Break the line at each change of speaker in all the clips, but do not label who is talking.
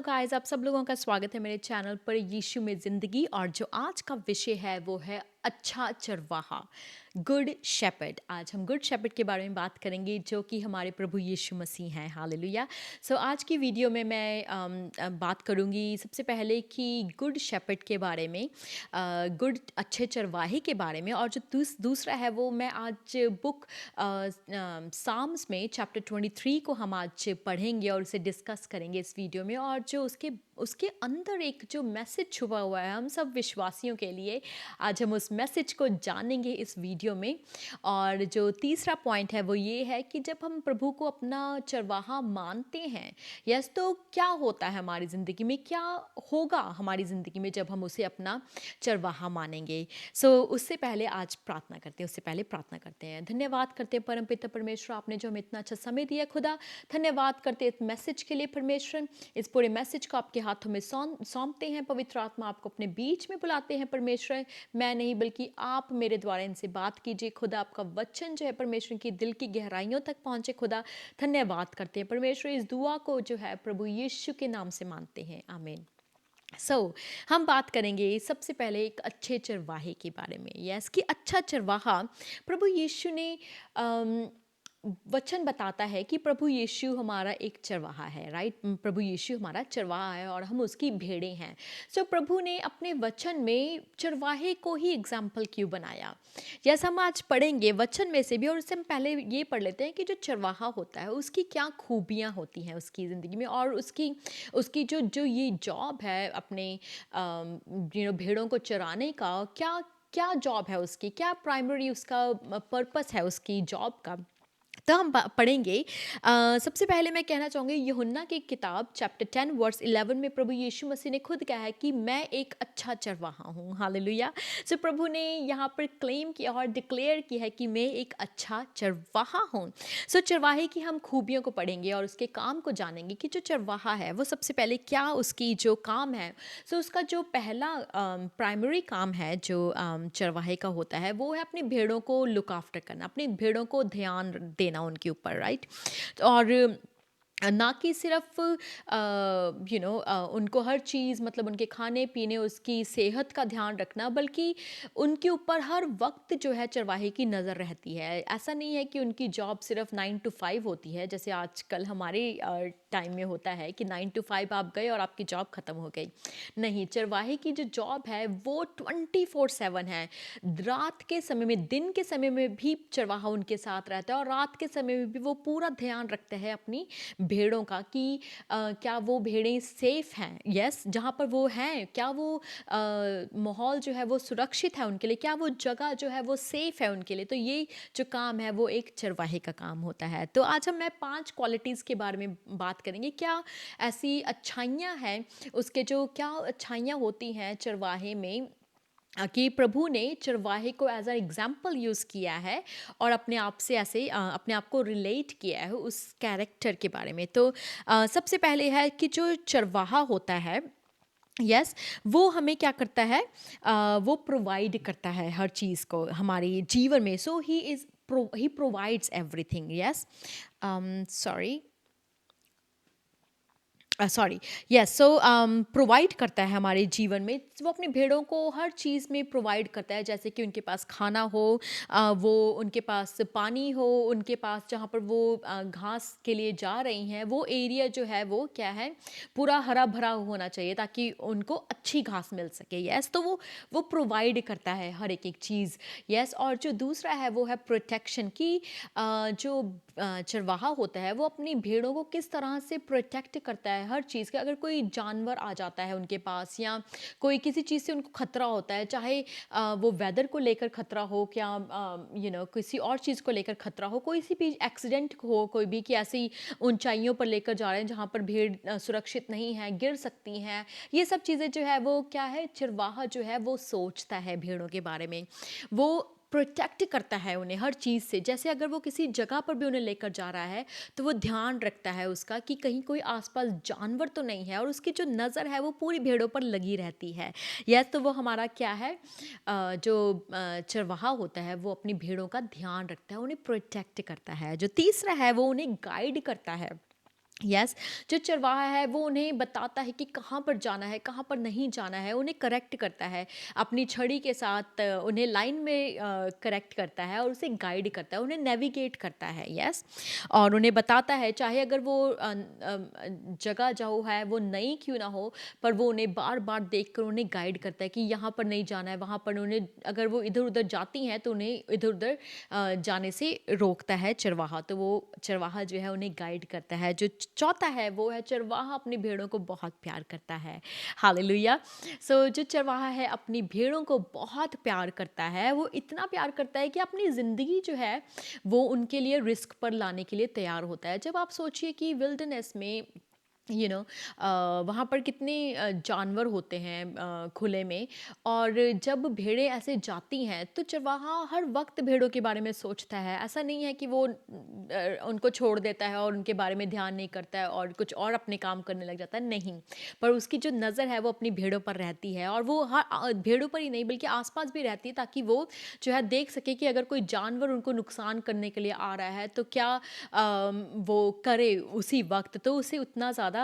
Guys, आप सब लोगों का स्वागत है मेरे चैनल पर यीशु में ज़िंदगी। और जो आज का विषय है वो है अच्छा चरवाहा, गुड शेपर्ड। आज हम गुड शेपर्ड के बारे में बात करेंगे जो कि हमारे प्रभु यीशु मसीह हैं। हालेलुया। सो आज की वीडियो में मैं बात करूंगी सबसे पहले कि गुड शेपर्ड के बारे में, गुड अच्छे चरवाहे के बारे में। और जो दूसरा है वो मैं आज बुक साम्स में चैप्टर 23 को हम आज पढ़ेंगे और उसे डिस्कस करेंगे इस वीडियो में। और जो उसके उसके अंदर एक जो मैसेज छुपा हुआ है हम सब विश्वासियों के लिए, आज हम उस मैसेज को जानेंगे इस वीडियो में। और जो तीसरा पॉइंट है वो ये है कि जब हम प्रभु को अपना चरवाहा मानते हैं, यस, तो क्या होता है हमारी ज़िंदगी में, क्या होगा हमारी ज़िंदगी में जब हम उसे अपना चरवाहा मानेंगे। उससे पहले आज प्रार्थना करते हैं, उससे पहले प्रार्थना करते हैं। धन्यवाद करते हैं परमपिता परमेश्वर, आपने जो हमें इतना अच्छा समय दिया खुदा। धन्यवाद करते हैं इस मैसेज के लिए परमेश्वर। इस पूरे मैसेज को आपके हाथों में सौंपते हैं। पवित्र आत्मा आपको अपने बीच में बुलाते हैं परमेश्वर। मैं नहीं बल्कि आप मेरे द्वारा इनसे बात कीजिए खुदा। आपका वचन जो है परमेश्वर की दिल की गहराइयों तक पहुंचे खुदा। धन्यवाद करते हैं परमेश्वर। इस दुआ को जो है प्रभु यीशु के नाम से मानते हैं, आमीन। हम बात करेंगे सबसे पहले एक अच्छे चरवाहे के बारे में। यस, कि अच्छा चरवाहा, प्रभु यीशु ने अम, वचन बताता है कि प्रभु यीशु हमारा एक चरवाहा है, राइट। प्रभु यीशु हमारा चरवाहा है और हम उसकी भेड़ें हैं। प्रभु ने अपने वचन में चरवाहे को ही एग्जाम्पल क्यों बनाया, यस, हम आज पढ़ेंगे वचन में से भी। और उससे हम पहले ये पढ़ लेते हैं कि जो चरवाहा होता है उसकी क्या खूबियाँ होती हैं उसकी ज़िंदगी में। और उसकी उसकी जो जो ये जॉब है अपने भेड़ों को चराने का, क्या क्या जॉब है उसकी, क्या प्राइमरी उसका पर्पस है उसकी जॉब का। तो हम पढ़ेंगे। सबसे पहले मैं कहना चाहूँगी यूहन्ना की किताब चैप्टर 10 वर्स 11 में प्रभु यीशु मसीह ने खुद कहा है कि मैं एक अच्छा चरवाहा हूँ। हालेलुया। प्रभु ने यहाँ पर क्लेम किया और डिक्लेयर किया है कि मैं एक अच्छा चरवाहा हूँ। चरवाहे की हम खूबियों को पढ़ेंगे और उसके काम को जानेंगे कि जो चरवाहा है वो सबसे पहले क्या उसकी जो काम है। उसका जो पहला प्राइमरी काम है जो चरवाहे का होता है वो है अपनी भेड़ों को लुक आफ्टर करना, अपनी भेड़ों को ध्यान देना उनके ऊपर, राइट। और ना कि सिर्फ उनको हर चीज़, मतलब उनके खाने पीने, उसकी सेहत का ध्यान रखना, बल्कि उनके ऊपर हर वक्त जो है चरवाहे की नज़र रहती है। ऐसा नहीं है कि उनकी जॉब सिर्फ 9 to 5 होती है जैसे आजकल हमारे टाइम में होता है कि 9 to 5 आप गए और आपकी जॉब ख़त्म हो गई। नहीं, चरवाहे की जो जॉब है वो 24/7 है। रात के समय में, दिन के समय में भी चरवाहा उनके साथ रहता है और रात के समय में भी वो पूरा ध्यान रखता है अपनी भेड़ों का कि क्या वो भेड़ें सेफ हैं, यस, जहाँ पर वो हैं, क्या वो माहौल जो है वो सुरक्षित है उनके लिए, क्या वो जगह जो है वो सेफ है उनके लिए। तो ये जो काम है वो एक चरवाहे का काम होता है। तो आज हम मैं 5 क्वालिटीज़ के बारे में बात करेंगे। क्या ऐसी अच्छाइयाँ हैं उसके, जो क्या अच्छाइयाँ होती हैं चरवाहे में, कि प्रभु ने चरवाहे को एज अ एग्जाम्पल यूज़ किया है और अपने आप से ऐसे अपने आप को रिलेट किया है उस कैरेक्टर के बारे में। सबसे पहले है कि जो चरवाहा होता है, यस, वो हमें क्या करता है, वो प्रोवाइड करता है हर चीज़ को हमारे जीवन में। He provides everything, yes. Sorry, sorry, yes. Provide करता है हमारे जीवन में। वो अपनी भेड़ों को हर चीज़ में प्रोवाइड करता है, जैसे कि उनके पास खाना हो, वो उनके पास पानी हो, उनके पास जहाँ पर वो घास के लिए जा रही हैं वो एरिया जो है वो क्या है, पूरा हरा भरा होना चाहिए ताकि उनको अच्छी घास मिल सके। यस, तो वो प्रोवाइड करता है हर एक एक चीज़। यस, और जो दूसरा है वो है प्रोटेक्शन की। जो चरवाहा होता है वो अपनी भेड़ों को किस तरह से प्रोटेक्ट करता है हर चीज़ का। अगर कोई जानवर आ जाता है उनके पास या कोई किसी चीज़ से उनको खतरा होता है, चाहे वो वेदर को लेकर खतरा हो, क्या किसी और चीज़ को लेकर खतरा हो, कोई सी भी एक्सीडेंट हो, कोई भी कि ऐसी ऊंचाइयों पर लेकर जा रहे हैं जहाँ पर भेड़ सुरक्षित नहीं है, गिर सकती हैं। ये सब चीज़ें जो है वो क्या है, चरवाहा जो है वो सोचता है भेड़ों के बारे में। वो प्रोटेक्ट करता है उन्हें हर चीज़ से। जैसे अगर वो किसी जगह पर भी उन्हें लेकर जा रहा है तो वो ध्यान रखता है उसका कि कहीं कोई आसपास जानवर तो नहीं है, और उसकी जो नज़र है वो पूरी भेड़ों पर लगी रहती है। यस, तो वो हमारा क्या है, जो चरवाहा होता है वो अपनी भेड़ों का ध्यान रखता है, उन्हें प्रोटेक्ट करता है। जो तीसरा है वो उन्हें गाइड करता है। यस। जो चरवाहा है वो उन्हें बताता है कि कहाँ पर जाना है, कहाँ पर नहीं जाना है, उन्हें करेक्ट करता है। अपनी छड़ी के साथ उन्हें लाइन में करेक्ट करता है और उसे गाइड करता है, उन्हें नेविगेट करता है। यस। और उन्हें बताता है, चाहे अगर वो जगह जो है वो नई क्यों ना हो, पर वो उन्हें बार-बार देखकर उन्हें गाइड करता है कि यहाँ पर नहीं जाना है, वहाँ पर उन्हें, अगर वो इधर-उधर जाती हैं तो उन्हें इधर-उधर जाने से रोकता है चरवाहा। तो वो चरवाहा जो है उन्हें गाइड करता है। जो चौथा है वो है, चरवाहा अपनी भेड़ों को बहुत प्यार करता है। हालेलुया। सो जो चरवाहा है अपनी भेड़ों को बहुत प्यार करता है, वो इतना प्यार करता है कि अपनी ज़िंदगी जो है वो उनके लिए रिस्क पर लाने के लिए तैयार होता है। जब आप सोचिए कि विल्डरनेस में वहाँ पर कितने जानवर होते हैं खुले में, और जब भेड़ें ऐसे जाती हैं तो चरवाहा हर वक्त भेड़ों के बारे में सोचता है। ऐसा नहीं है कि वो उनको छोड़ देता है और उनके बारे में ध्यान नहीं करता है और कुछ और अपने काम करने लग जाता है, नहीं। पर उसकी जो नज़र है वो अपनी भेड़ों पर रहती है, और वो हर भेड़ों पर ही नहीं बल्कि आसपास भी रहती है, ताकि वो जो है देख सके कि अगर कोई जानवर उनको नुकसान करने के लिए आ रहा है तो क्या वो करे उसी वक़्त, तो उसे उतना ज़्यादा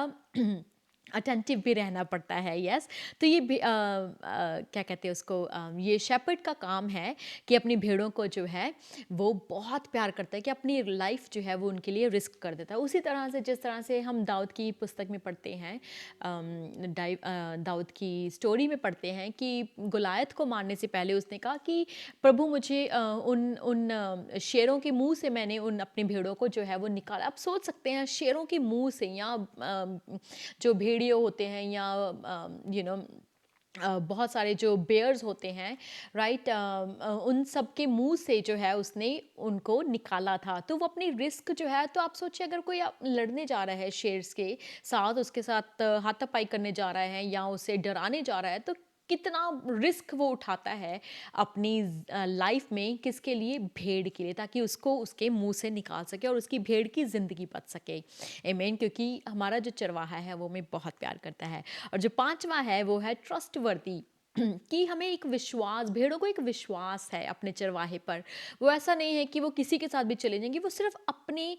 अटेंटिव भी रहना पड़ता है। यस। तो ये भी क्या कहते हैं उसको, ये शेपर्ड का काम है कि अपनी भेड़ों को जो है वो बहुत प्यार करता है, कि अपनी लाइफ जो है वो उनके लिए रिस्क कर देता है। उसी तरह से जिस तरह से हम दाऊद की पुस्तक में पढ़ते हैं, दाऊद की स्टोरी में पढ़ते हैं कि गुलायत को मारने से पहले उसने कहा कि प्रभु मुझे उन उन शेरों के मुंह से मैंने उन अपनी भेड़ों को जो है वो निकाला। आप सोच सकते हैं, शेरों के मुंह से, या जो भेड़िए होते हैं, या बहुत सारे जो बेयर्स होते हैं, राइट, उन सब के मुंह से जो है उसने उनको निकाला था। तो वो अपनी रिस्क जो है, तो आप सोचिए अगर कोई लड़ने जा रहा है शेर्स के साथ, उसके साथ हाथापाई करने जा रहा है या उसे डराने जा रहा है, तो कितना रिस्क वो उठाता है अपनी लाइफ में, किसके लिए, भेड़ के लिए, ताकि उसको उसके मुंह से निकाल सके और उसकी भेड़ की ज़िंदगी बच सके। आमीन। क्योंकि हमारा जो चरवाहा है वो हमें बहुत प्यार करता है। और जो पांचवा है वो है ट्रस्टवर्दी, कि हमें एक विश्वास, भेड़ों को एक विश्वास है अपने चरवाहे पर। वो ऐसा नहीं है कि वो किसी के साथ भी चले जाएंगी, वो सिर्फ अपने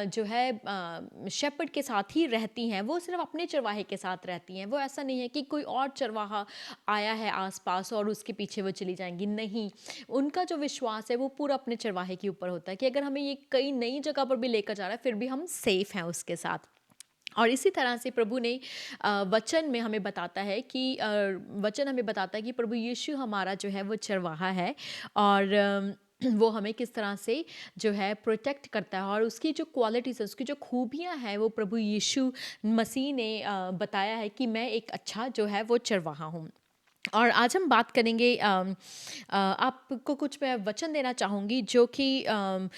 जो है शेपर्ड के साथ ही रहती हैं, वो सिर्फ अपने चरवाहे के साथ रहती हैं। वो ऐसा नहीं है कि कोई और चरवाहा आया है आसपास और उसके पीछे वो चली जाएंगी, नहीं। उनका जो विश्वास है वो पूरा अपने चरवाहे के ऊपर होता है, कि अगर हमें ये कई नई जगह पर भी लेकर जा रहा है फिर भी हम सेफ हैं उसके साथ। और इसी तरह से प्रभु ने वचन में हमें बताता है कि वचन हमें बताता है कि प्रभु यीशु हमारा जो है वो चरवाहा है, और वो हमें किस तरह से जो है प्रोटेक्ट करता है, और उसकी जो क्वालिटीज़ है, उसकी जो खूबियाँ हैं, वो प्रभु यीशु मसीह ने बताया है कि मैं एक अच्छा जो है वो चरवाहा हूँ। और आज हम बात करेंगे, आपको कुछ मैं वचन देना चाहूँगी जो कि अम,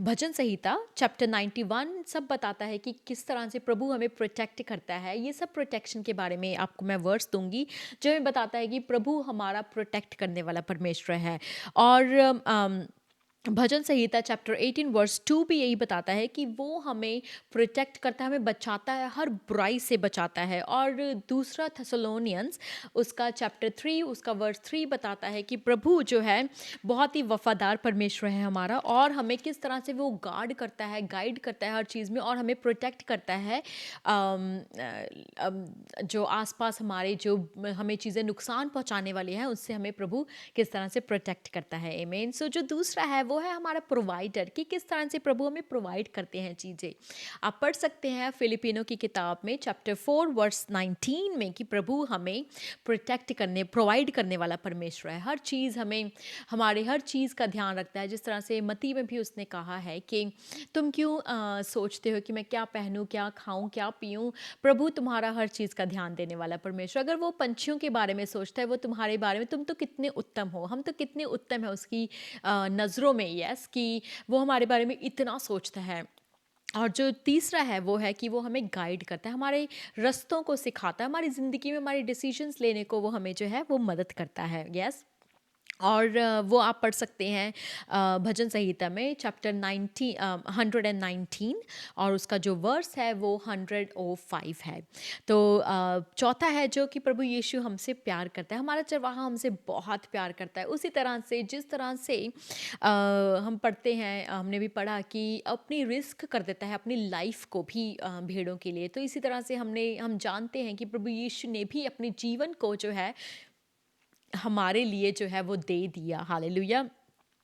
भजन संहिता चैप्टर 91 सब बताता है कि किस तरह से प्रभु हमें प्रोटेक्ट करता है। ये सब प्रोटेक्शन के बारे में आपको मैं वर्ड्स दूंगी जो हमें बताता है कि प्रभु हमारा प्रोटेक्ट करने वाला परमेश्वर है। और भजन संहिता चैप्टर 18 वर्स 2 भी यही बताता है कि वो हमें प्रोटेक्ट करता है, हमें बचाता है, हर बुराई से बचाता है। और दूसरा थेसलोनियंस उसका चैप्टर 3 उसका वर्स 3 बताता है कि प्रभु जो है बहुत ही वफादार परमेश्वर है हमारा, और हमें किस तरह से वो गार्ड करता है, गाइड करता है हर चीज़ में, और हमें प्रोटेक्ट करता है। जो आसपास हमारे जो हमें चीज़ें नुकसान पहुंचाने वाली हैं उससे हमें प्रभु किस तरह से प्रोटेक्ट करता है। आमीन। सो जो दूसरा है वो है हमारा प्रोवाइडर, कि किस तरह से प्रभु हमें प्रोवाइड करते हैं चीज़ें। आप पढ़ सकते हैं फिलिपिनो की किताब में चैप्टर 4 वर्स 19 में कि प्रभु हमें प्रोटेक्ट करने, प्रोवाइड करने वाला परमेश्वर है। हर चीज़ हमें, हमारे हर चीज़ का ध्यान रखता है। जिस तरह से मत्ती में भी उसने कहा है कि तुम क्यों सोचते हो कि मैं क्या पहनूं, क्या खाऊं, क्या पीऊं, प्रभु तुम्हारा हर चीज़ का ध्यान देने वाला परमेश्वर। अगर वो पंछियों के बारे में सोचता है, वो तुम्हारे बारे में, तुम तो कितने उत्तम हो, हम तो कितने उत्तम है उसकी नज़रों में। यस, कि वो हमारे बारे में इतना सोचता है। और जो तीसरा है वो है कि वो हमें गाइड करता है, हमारे रास्तों को सिखाता है, हमारी ज़िंदगी में हमारे डिसीजंस लेने को वो हमें जो है वो मदद करता है। यस। और वो आप पढ़ सकते हैं भजन संहिता में चैप्टर 119 और उसका जो वर्स है वो 105 है। तो चौथा है जो कि प्रभु यीशु हमसे प्यार करता है, हमारा चरवाहा हमसे बहुत प्यार करता है। उसी तरह से जिस तरह से हम पढ़ते हैं, हमने भी पढ़ा कि अपनी रिस्क कर देता है अपनी लाइफ को भी भेड़ों के लिए। तो इसी तरह से हम जानते हैं कि प्रभु यीशु ने भी अपने जीवन को जो है हमारे लिए जो है वो दे दिया। हालेलुया।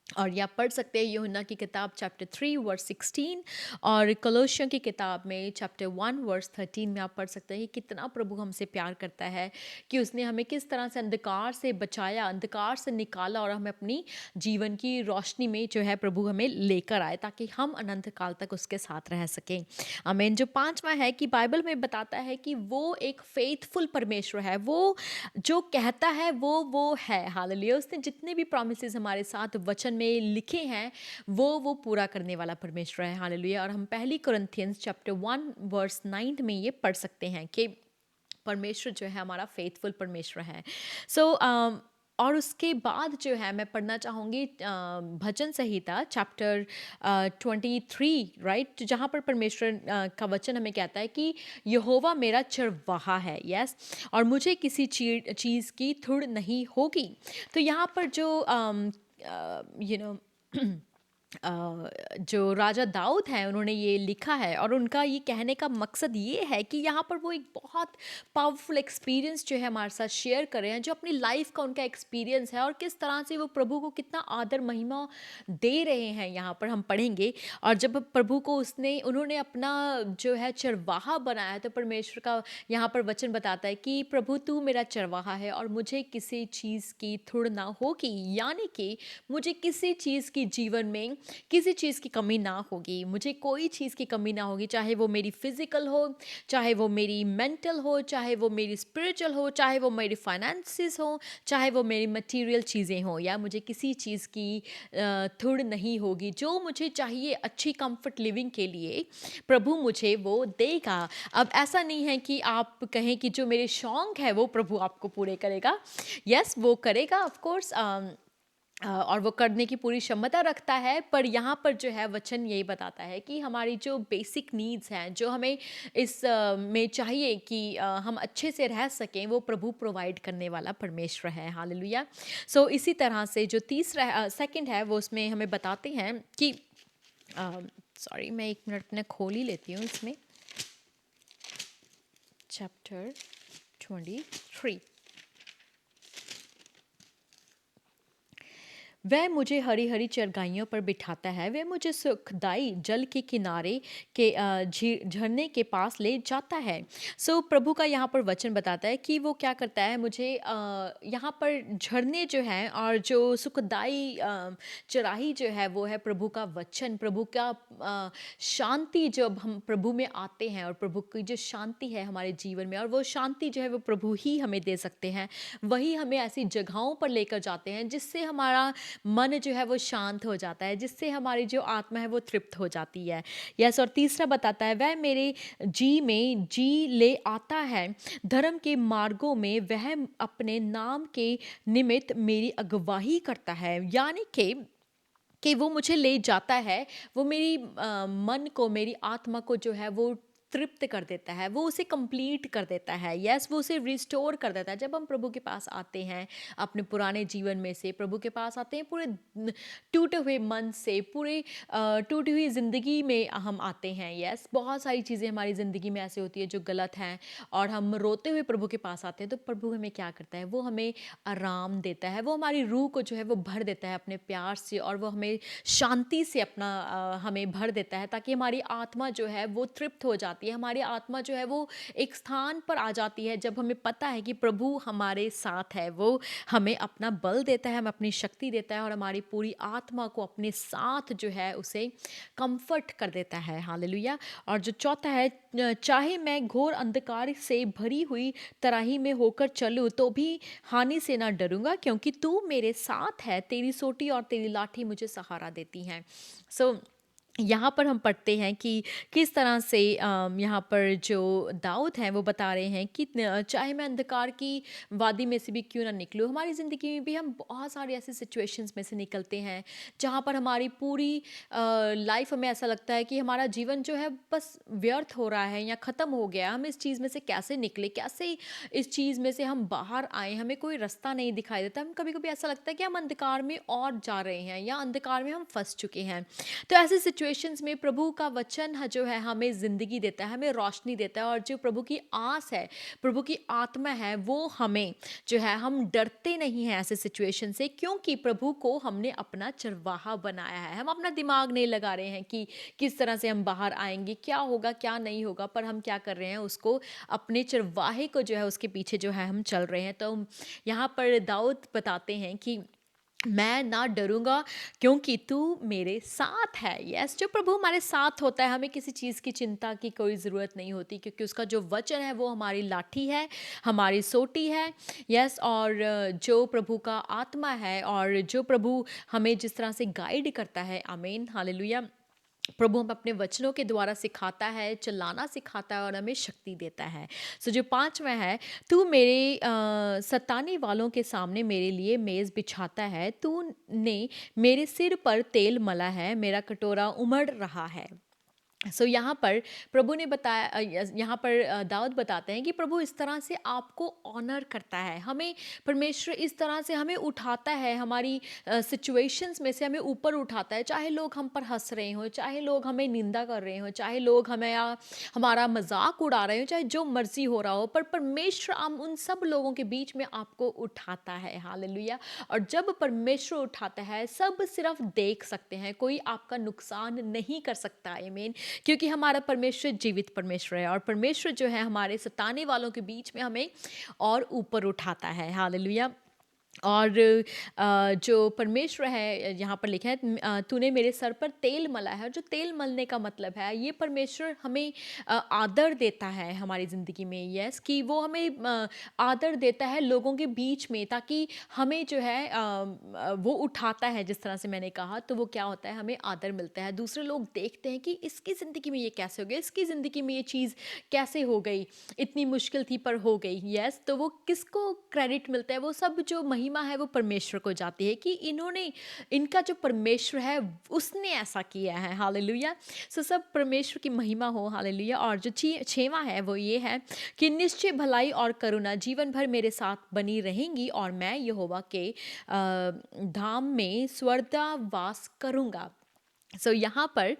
और ये आप पढ़ सकते हैं यूहन्ना की किताब चैप्टर 3 वर्स 16 और कोलोसियों की किताब में चैप्टर 1 वर्स 13 में आप पढ़ सकते हैं कि कितना प्रभु हमसे प्यार करता है, कि उसने हमें किस तरह से अंधकार से बचाया, अंधकार से निकाला और हमें अपनी जीवन की रोशनी में जो है प्रभु हमें लेकर आए ताकि हम अनंत काल तक उसके साथ रह सकें। आमीन। जो पांचवा है कि बाइबल में बताता है कि वो एक फेथफुल परमेश्वर है, वो जो कहता है वो है। हालेलुया। उसने जितने भी प्रॉमिसेस हमारे साथ वचन में लिखे हैं वो पूरा करने वाला परमेश्वर है। हालेलुया। और हम पहली कुरिन्थियंस चैप्टर 1 वर्स 9 में ये पढ़ सकते हैं कि परमेश्वर जो है हमारा फेथफुल परमेश्वर है। सो और उसके बाद जो है मैं पढ़ना चाहूँगी भजन संहिता चैप्टर 23, राइट, जहाँ पर परमेश्वर का वचन हमें कहता है कि यहोवा मेरा चरवाहा है। यस। और मुझे किसी चीज़ की थुड़ नहीं होगी। तो यहाँ पर जो यू नो जो राजा दाऊद हैं उन्होंने ये लिखा है और उनका ये कहने का मकसद ये है कि यहाँ पर वो एक बहुत पावरफुल एक्सपीरियंस जो है हमारे साथ शेयर कर रहे हैं, जो अपनी लाइफ का उनका एक्सपीरियंस है और किस तरह से वो प्रभु को कितना आदर महिमा दे रहे हैं। यहाँ पर हम पढ़ेंगे और जब प्रभु को उन्होंने अपना जो है चरवाहा बनाया है, तो परमेश्वर का यहाँ पर वचन बताता है कि प्रभु तू मेरा चरवाहा है और मुझे किसी चीज़ की थुड़ ना होगी, यानी कि मुझे किसी चीज़ की जीवन में किसी चीज़ की कमी ना होगी, मुझे कोई चीज़ की कमी ना होगी, चाहे वो मेरी फिजिकल हो, चाहे वो मेरी मेंटल हो, चाहे वो मेरी स्पिरिचुअल हो, चाहे वो मेरी फाइनेंसिस हो, चाहे वो मेरी मटेरियल चीज़ें हो, या मुझे किसी चीज़ की थुड़ नहीं होगी। जो मुझे चाहिए अच्छी कंफर्ट लिविंग के लिए प्रभु मुझे वो देगा। अब ऐसा नहीं है कि आप कहें कि जो मेरे शौक है वो प्रभु आपको पूरे करेगा। यस, वो करेगा ऑफ कोर्स, और वो करने की पूरी क्षमता रखता है। पर यहाँ पर जो है वचन यही बताता है कि हमारी जो बेसिक नीड्स हैं, जो हमें इस में चाहिए कि हम अच्छे से रह सकें, वो प्रभु प्रोवाइड करने वाला परमेश्वर है। हालेलुया। सो इसी तरह से जो तीसरा सेकंड है वो उसमें हमें बताते हैं कि सॉरी, मैं एक मिनट में खोल ही लेती हूँ इसमें चैप्टर 23। वह मुझे हरी हरी चरगाइयों पर बिठाता है, वह मुझे सुखदाई जल के किनारे के झरने के पास ले जाता है। सो प्रभु का यहाँ पर वचन बताता है कि वो क्या करता है, मुझे यहाँ पर झरने जो हैं और जो सुखदाई चराही जो है वो है प्रभु का वचन, प्रभु का शांति। जब हम प्रभु में आते हैं और प्रभु की जो शांति है हमारे जीवन में, और वो शांति जो है वो प्रभु ही हमें दे सकते हैं, वही हमें ऐसी जगहों पर लेकर जाते हैं जिससे हमारा मन जो है वो शांत हो जाता है, जिससे हमारी जो आत्मा है वो तृप्त हो जाती है। यस। और तीसरा बताता है वह मेरे जी में जी ले आता है, धर्म के मार्गों में वह अपने नाम के निमित्त मेरी अगुवाई करता है, यानी कि वो मुझे ले जाता है, वो मेरी मन को, मेरी आत्मा को जो है वो तृप्त कर देता है, वो उसे कंप्लीट कर देता है। यस, वो उसे रिस्टोर कर देता है। जब हम प्रभु के पास आते हैं अपने पुराने जीवन में से, प्रभु के पास आते हैं पूरे टूटे हुए मन से, पूरे टूटी हुई ज़िंदगी में हम आते हैं। यस, बहुत सारी चीज़ें हमारी ज़िंदगी में ऐसे होती है जो गलत हैं और हम रोते हुए प्रभु के पास आते हैं, तो प्रभु हमें क्या करता है, वो हमें आराम देता है, वो हमारी रूह को जो है वो भर देता है अपने प्यार से, और वो हमें शांति से अपना हमें भर देता है, ताकि हमारी आत्मा जो है वो तृप्त हो जाती है, हमारी आत्मा जो है वो एक स्थान पर आ जाती है जब हमें पता है कि प्रभु हमारे साथ है। वो हमें अपना बल देता है, हमें अपनी शक्ति देता है और हमारी पूरी आत्मा को अपने साथ जो है उसे कंफर्ट कर देता है। हालेलुया। और जो चौथा है, चाहे मैं घोर अंधकार से भरी हुई तराही में होकर चलूं तो भी हानि से ना डरूंगा, क्योंकि तू मेरे साथ है, तेरी सोटी और तेरी लाठी मुझे सहारा देती हैं। सो यहाँ पर हम पढ़ते हैं कि किस तरह से यहाँ पर जो दाऊद हैं वो बता रहे हैं कि चाहे मैं अंधकार की वादी में से भी क्यों ना निकलूँ, हमारी ज़िंदगी में भी हम बहुत सारे ऐसे सिचुएशंस में से निकलते हैं जहाँ पर हमारी पूरी लाइफ में ऐसा लगता है कि हमारा जीवन जो है बस व्यर्थ हो रहा है या ख़त्म हो गया। हम इस चीज़ में से कैसे निकले, कैसे इस चीज़ में से हम बाहर आए, हमें कोई रास्ता नहीं दिखाई देता। हम कभी कभी ऐसा लगता है कि हम अंधकार में और जा रहे हैं या अंधकार में हम फंस चुके हैं। तो ऐसे सिचुएशंस में प्रभु का वचन जो है हमें ज़िंदगी देता है, हमें रोशनी देता है, और जो प्रभु की आस है, प्रभु की आत्मा है, वो हमें जो है, हम डरते नहीं हैं ऐसे सिचुएशन से, क्योंकि प्रभु को हमने अपना चरवाहा बनाया है। हम अपना दिमाग नहीं लगा रहे हैं कि किस तरह से हम बाहर आएंगे, क्या होगा क्या नहीं होगा, पर हम क्या कर रहे हैं, उसको अपने चरवाहे को जो है उसके पीछे जो है हम चल रहे हैं। तो यहाँ पर दाऊद बताते हैं कि मैं ना डरूंगा क्योंकि तू मेरे साथ है। यस, जो प्रभु हमारे साथ होता है, हमें किसी चीज़ की चिंता की कोई ज़रूरत नहीं होती, क्योंकि उसका जो वचन है वो हमारी लाठी है, हमारी सोटी है। यस, और जो प्रभु का आत्मा है और जो प्रभु हमें जिस तरह से गाइड करता है, आमीन, हालेलुया, प्रभु हम अपने वचनों के द्वारा सिखाता है, चलाना सिखाता है और हमें शक्ति देता है। सो जो पांचवा है, तू मेरे सताने वालों के सामने मेरे लिए मेज़ बिछाता है, तू ने मेरे सिर पर तेल मला है, मेरा कटोरा उमड़ रहा है। यहाँ पर प्रभु ने बताया, यहाँ पर दाऊद बताते हैं कि प्रभु इस तरह से आपको ऑनर करता है, हमें परमेश्वर इस तरह से हमें उठाता है, हमारी सिचुएशंस में से हमें ऊपर उठाता है, चाहे लोग हम पर हंस रहे हों, चाहे लोग हमें निंदा कर रहे हों, चाहे लोग हमें हमारा मजाक उड़ा रहे हो, चाहे जो मर्जी हो रहा हो, पर परमेश्वर हम उन सब लोगों के बीच में आपको उठाता है। हालेलुया। और जब परमेश्वर उठाता है, सब सिर्फ देख सकते हैं, कोई आपका नुकसान नहीं कर सकता। आमीन। क्योंकि हमारा परमेश्वर जीवित परमेश्वर है, और परमेश्वर जो है हमारे सताने वालों के बीच में हमें और ऊपर उठाता है। हालेलुया। और जो परमेश्वर है, यहाँ पर लिखा है, तूने मेरे सर पर तेल मला है। जो तेल मलने का मतलब है, ये परमेश्वर हमें आदर देता है हमारी ज़िंदगी में। यस, कि वो हमें आदर देता है लोगों के बीच में, ताकि हमें जो है वो उठाता है, जिस तरह से मैंने कहा, तो वो क्या होता है, हमें आदर मिलता है। दूसरे लोग देखते हैं कि इसकी ज़िंदगी में ये कैसे हो गया, इसकी ज़िंदगी में ये चीज़ कैसे हो गई, इतनी मुश्किल थी पर हो गई। यस, तो वो किसको क्रेडिट मिलता है, वो सब जो महिमा है वो परमेश्वर को जाती है, कि इन्होंने, इनका जो परमेश्वर है उसने ऐसा किया है। हालेलुया। सब परमेश्वर की महिमा हो। हालेलुया। और जो छेवा है वो ये है कि निश्चय भलाई और करुणा जीवन भर मेरे साथ बनी रहेंगी, और मैं यहोवा के धाम में स्वर्दा वास करूँगा। यहाँ पर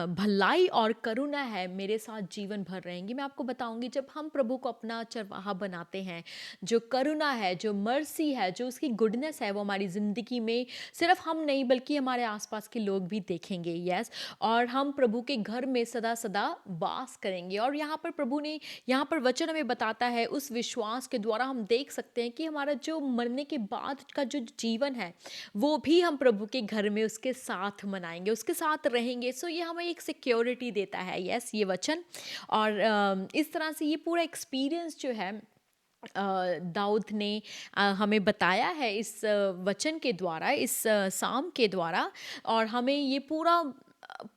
भलाई और करुणा है मेरे साथ जीवन भर रहेंगी। मैं आपको बताऊंगी, जब हम प्रभु को अपना चरवाहा बनाते हैं, जो करुणा है, जो मर्सी है, जो उसकी गुडनेस है, वो हमारी ज़िंदगी में सिर्फ हम नहीं बल्कि हमारे आसपास के लोग भी देखेंगे। यस, और हम प्रभु के घर में सदा सदा वास करेंगे। और यहाँ पर प्रभु ने, यहाँ पर वचन हमें बताता है, उस विश्वास के द्वारा हम देख सकते हैं कि हमारा जो मरने के बाद का जो जीवन है, वो भी हम प्रभु के घर में उसके साथ मनाएंगे, उसके साथ रहेंगे। ये हमें एक सिक्योरिटी देता है। यस, ये वचन। और इस तरह से ये पूरा एक्सपीरियंस जो है दाऊद ने हमें बताया है इस वचन के द्वारा, इस साम के द्वारा, और हमें ये पूरा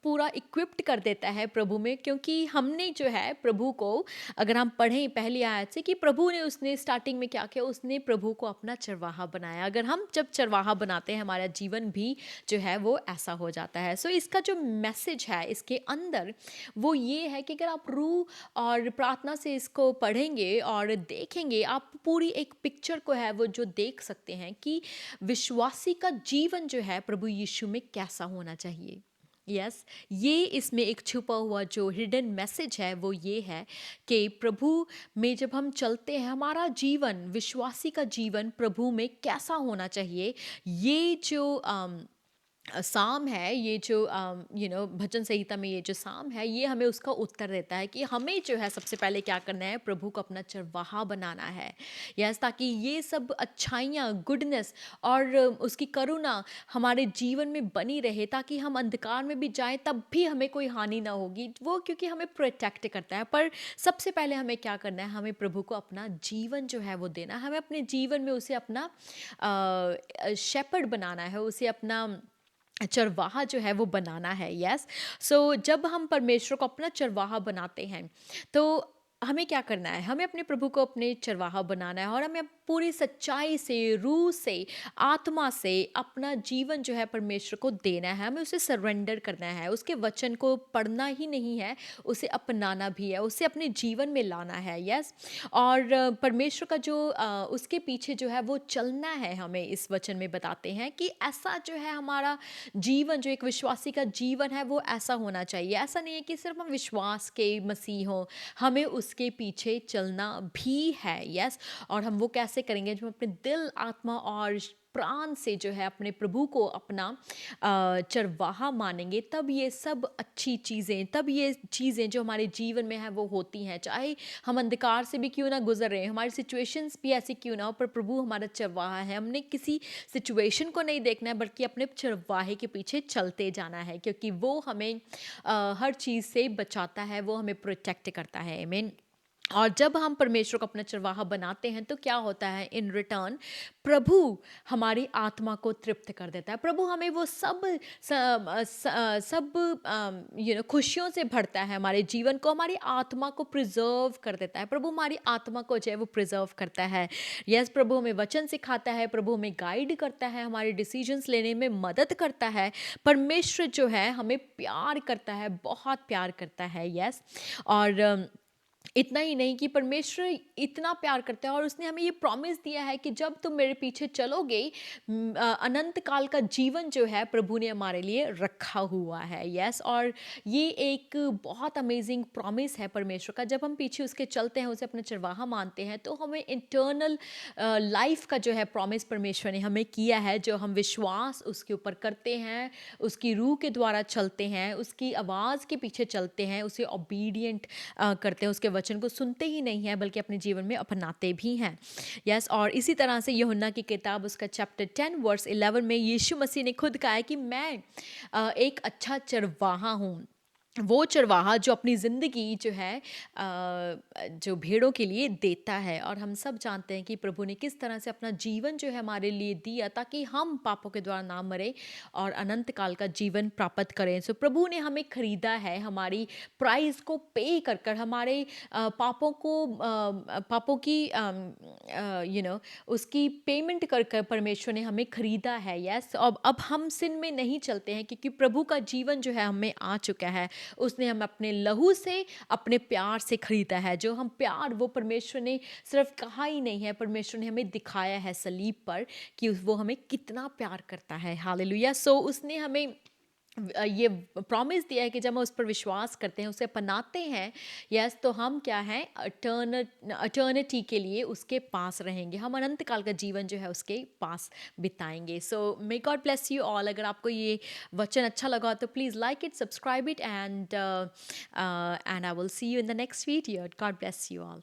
पूरा इक्विप्ड कर देता है प्रभु में, क्योंकि हमने जो है प्रभु को, अगर हम पढ़ें पहली आयत से, कि प्रभु ने, उसने स्टार्टिंग में क्या किया, उसने प्रभु को अपना चरवाहा बनाया। अगर हम जब चरवाहा बनाते हैं, हमारा जीवन भी जो है वो ऐसा हो जाता है। इसका जो मैसेज है इसके अंदर, वो ये है कि अगर आप रूह और प्रार्थना से इसको पढ़ेंगे और देखेंगे, आप पूरी एक पिक्चर को है वो जो देख सकते हैं कि विश्वासी का जीवन जो है प्रभु यीशु में कैसा होना चाहिए। यस, ये इसमें एक छुपा हुआ जो हिडन मैसेज है वो ये है कि प्रभु में जब हम चलते हैं, हमारा जीवन, विश्वासी का जीवन प्रभु में कैसा होना चाहिए। ये जो साम है, ये जो भजन संहिता में ये जो साम है, ये हमें उसका उत्तर देता है कि हमें जो है सबसे पहले क्या करना है, प्रभु को अपना चरवाहा बनाना है। यस, ताकि ये सब अच्छाइयाँ, गुडनेस और उसकी करुणा हमारे जीवन में बनी रहे, ताकि हम अंधकार में भी जाएं तब भी हमें कोई हानि ना होगी, वो क्योंकि हमें प्रोटेक्ट करता है। पर सबसे पहले हमें क्या करना है, हमें प्रभु को अपना जीवन जो है वो देना है, हमें अपने जीवन में उसे अपना शेपर्ड बनाना है, उसे अपना चरवाहा जो है वो बनाना है। यस। सो जब हम परमेश्वर को अपना चरवाहा बनाते हैं, तो हमें क्या करना है, हमें अपने प्रभु को अपने चरवाहा बनाना है और हमें पूरी सच्चाई से, रूह से, आत्मा से अपना जीवन जो है परमेश्वर को देना है, हमें उसे सरेंडर करना है, उसके वचन को पढ़ना ही नहीं है, उसे अपनाना भी है, उसे अपने जीवन में लाना है। यस। और परमेश्वर का जो उसके पीछे जो है वो चलना है, हमें इस वचन में बताते हैं कि ऐसा जो है हमारा जीवन, जो एक विश्वासी का जीवन है वो ऐसा होना चाहिए। ऐसा नहीं है कि सिर्फ हम विश्वास के मसीह हों, हमें उसके पीछे चलना भी है। यस। और हम वो कैसे करेंगे, जो हम अपने दिल, आत्मा और प्राण से जो है अपने प्रभु को अपना चरवाहा मानेंगे, तब ये सब अच्छी चीज़ें, तब ये चीज़ें जो हमारे जीवन में है वो होती हैं। चाहे हम अंधकार से भी क्यों ना गुजर रहे हैं, हमारी सिचुएशंस भी ऐसी क्यों ना हो, पर प्रभु हमारा चरवाहा है। हमने किसी सिचुएशन को नहीं देखना है, बल्कि अपने चरवाहे के पीछे चलते जाना है, क्योंकि वो हमें हर चीज़ से बचाता है, वो हमें प्रोटेक्ट करता है। आमीन। और जब हम परमेश्वर को अपना चरवाहा बनाते हैं तो क्या होता है, इन रिटर्न प्रभु हमारी आत्मा को तृप्त कर देता है। प्रभु हमें वो सब खुशियों से भरता है, हमारे जीवन को, हमारी आत्मा को प्रिजर्व कर देता है। प्रभु हमारी आत्मा को जो है वो प्रिजर्व करता है। यस। प्रभु हमें वचन सिखाता है, प्रभु हमें गाइड करता है, हमारे डिसीजंस लेने में मदद करता है। परमेश्वर जो है हमें प्यार करता है, बहुत प्यार करता है। यस। और इतना ही नहीं कि परमेश्वर इतना प्यार करता है और उसने हमें ये प्रॉमिस दिया है कि जब तुम मेरे पीछे चलोगे, अनंत काल का जीवन जो है प्रभु ने हमारे लिए रखा हुआ है। यस। और ये एक बहुत अमेजिंग प्रॉमिस है परमेश्वर का। जब हम पीछे उसके चलते हैं, उसे अपना चरवाहा मानते हैं, तो हमें इंटरनल लाइफ का जो है प्रॉमिस परमेश्वर ने हमें किया है। जो हम विश्वास उसके ऊपर करते हैं, उसकी रूह के द्वारा चलते हैं, उसकी आवाज़ के पीछे चलते हैं, उसे ओबीडियंट करते हैं, उसके वचन को सुनते ही नहीं हैं बल्कि अपने जीवन में अपनाते भी हैं। यस। और इसी तरह से यूहन्ना की किताब उसका चैप्टर 10 वर्स 11 में यीशु मसीह ने खुद कहा है कि मैं एक अच्छा चरवाहा हूँ। वो चरवाहा जो अपनी ज़िंदगी जो है जो भेड़ों के लिए देता है। और हम सब जानते हैं कि प्रभु ने किस तरह से अपना जीवन जो है हमारे लिए दिया, ताकि हम पापों के द्वारा ना मरे और अनंत काल का जीवन प्राप्त करें। सो प्रभु ने हमें खरीदा है, हमारी प्राइस को पे कर कर, हमारे पापों की उसकी पेमेंट कर कर परमेश्वर ने हमें खरीदा है। यस। अब हम सिन में नहीं चलते हैं, क्योंकि प्रभु का जीवन जो है हमें आ चुका है। उसने हम अपने लहू से, अपने प्यार से खरीदा है। जो हम प्यार, वो परमेश्वर ने सिर्फ कहा ही नहीं है, परमेश्वर ने हमें दिखाया है सलीब पर कि वो हमें कितना प्यार करता है। हालेलुया। सो उसने हमें ये प्रॉमिस दिया है कि जब हम उस पर विश्वास करते हैं, उसे अपनाते हैं, यस, तो हम क्या हैं, अटर्निटी के लिए उसके पास रहेंगे। हम अनंत काल का जीवन जो है उसके पास बिताएंगे। So may God bless you all. अगर आपको ये वचन अच्छा लगा तो please like it, subscribe it, and I will see you in the next video. God bless you all.